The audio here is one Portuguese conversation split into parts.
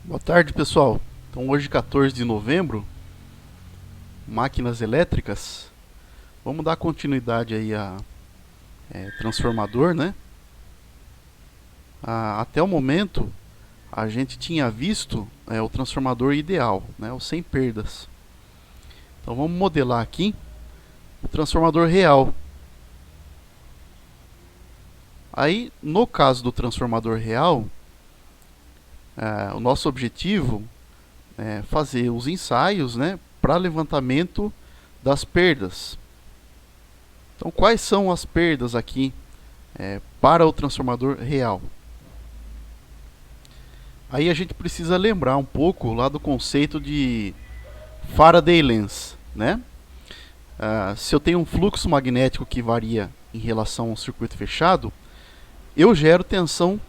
Boa tarde, pessoal. Então, hoje, 14 de novembro, máquinas elétricas. Vamos dar continuidade aí a transformador, né? Até o momento, a gente tinha visto o transformador ideal, né? O sem perdas. Então, vamos modelar aqui o transformador real. Aí, no caso do transformador real, o nosso objetivo é fazer os ensaios, né, para levantamento das perdas. Então, quais são as perdas aqui para o transformador real? Aí a gente precisa lembrar um pouco lá do conceito de Faraday Lens, né? Se eu tenho um fluxo magnético que varia em relação a um circuito fechado, eu gero tensão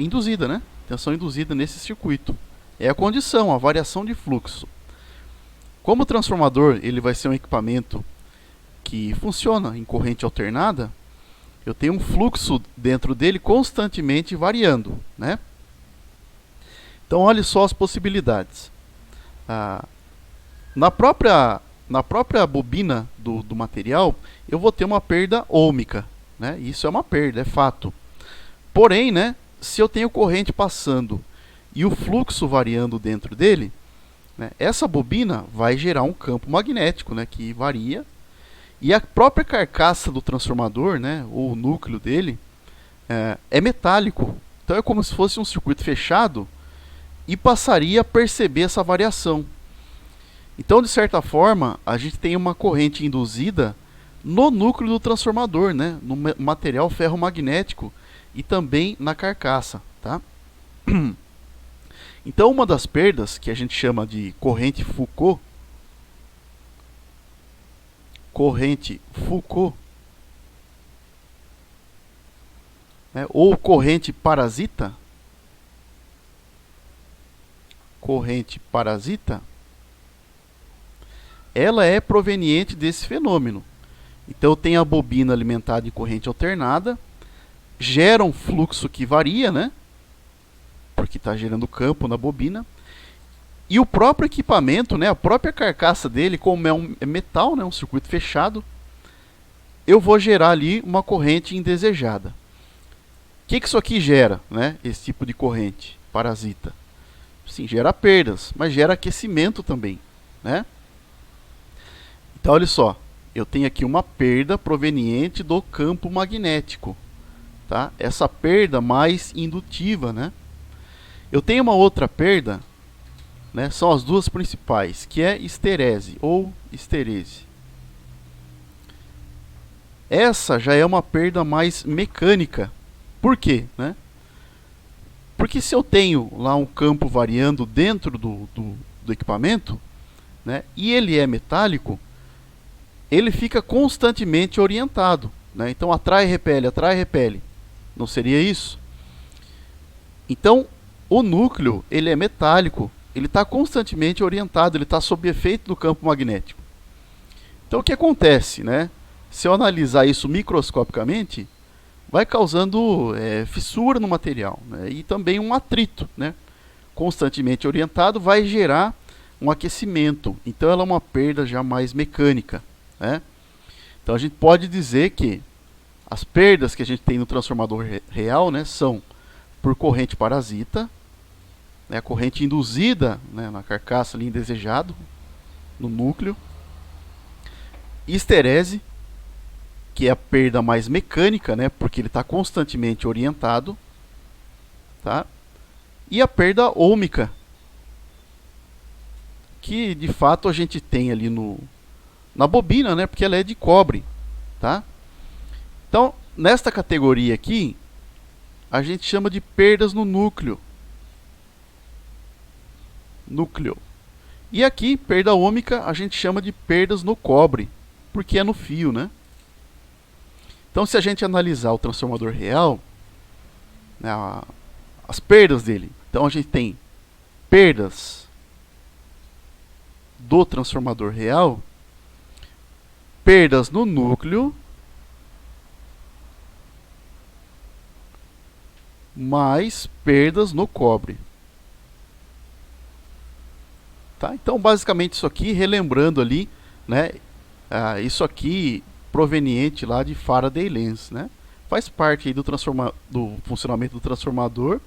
induzida, né? Tensão induzida nesse circuito. É a condição, a variação de fluxo. Como o transformador ele vai ser um equipamento que funciona em corrente alternada, eu tenho um fluxo dentro dele constantemente variando, né? Então, olhe só as possibilidades. Na própria bobina do material, eu vou ter uma perda ôhmica, né? Isso é uma perda, é fato. Porém, né, se eu tenho corrente passando e o fluxo variando dentro dele, né, essa bobina vai gerar um campo magnético, né, que varia. E a própria carcaça do transformador, né, ou o núcleo dele, é metálico. Então é como se fosse um circuito fechado e passaria a perceber essa variação. Então, de certa forma, a gente tem uma corrente induzida no núcleo do transformador, né, no material ferromagnético e também na carcaça. Tá? Então, uma das perdas, que a gente chama de corrente Foucault, né, ou corrente parasita, ela é proveniente desse fenômeno. Então, tem a bobina alimentada em corrente alternada, gera um fluxo que varia, né? Porque está gerando campo na bobina. E o próprio equipamento, né, a própria carcaça dele, como é metal, né, um circuito fechado, eu vou gerar ali uma corrente indesejada. O que isso aqui gera, né, esse tipo de corrente parasita? Sim, gera perdas, mas gera aquecimento também, né? Então, olha só, eu tenho aqui uma perda proveniente do campo magnético, tá? Essa perda mais indutiva, né? Eu tenho uma outra perda, né? São as duas principais, que é histerese ou histerese. Essa já é uma perda mais mecânica. Por quê, né? Porque se eu tenho lá um campo variando dentro do equipamento, né, e ele é metálico, ele fica constantemente orientado, né? Então atrai, repele. Não seria isso? Então o núcleo ele é metálico, ele está constantemente orientado, ele está sob efeito do campo magnético. Então o que acontece, né? Se eu analisar isso microscopicamente, vai causando fissura no material, né? E também um atrito, né? Constantemente orientado vai gerar um aquecimento. Então ela é uma perda já mais mecânica, né? Então a gente pode dizer que as perdas que a gente tem no transformador real, né, são por corrente parasita, né, a corrente induzida, né, na carcaça ali indesejado, no núcleo, histerese, que é a perda mais mecânica, né, porque ele está constantemente orientado, tá? E a perda ôhmica, que de fato a gente tem ali na bobina, né, porque ela é de cobre, tá? Então, nesta categoria aqui, a gente chama de perdas no núcleo. E aqui, perda ôhmica, a gente chama de perdas no cobre, porque é no fio, né? Então, se a gente analisar o transformador real, né, as perdas dele, então a gente tem perdas do transformador real, perdas no núcleo, mais perdas no cobre. Tá? Então, basicamente isso aqui, relembrando ali, né, isso aqui proveniente lá de Faraday Lens, né? Faz parte aí do funcionamento do transformador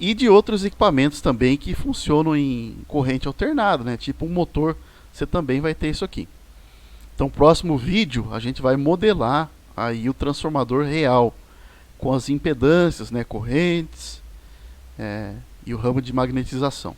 e de outros equipamentos também que funcionam em corrente alternada, né? Tipo um motor, você também vai ter isso aqui. Então, próximo vídeo a gente vai modelar aí o transformador real com as impedâncias, né, correntes, e o ramo de magnetização.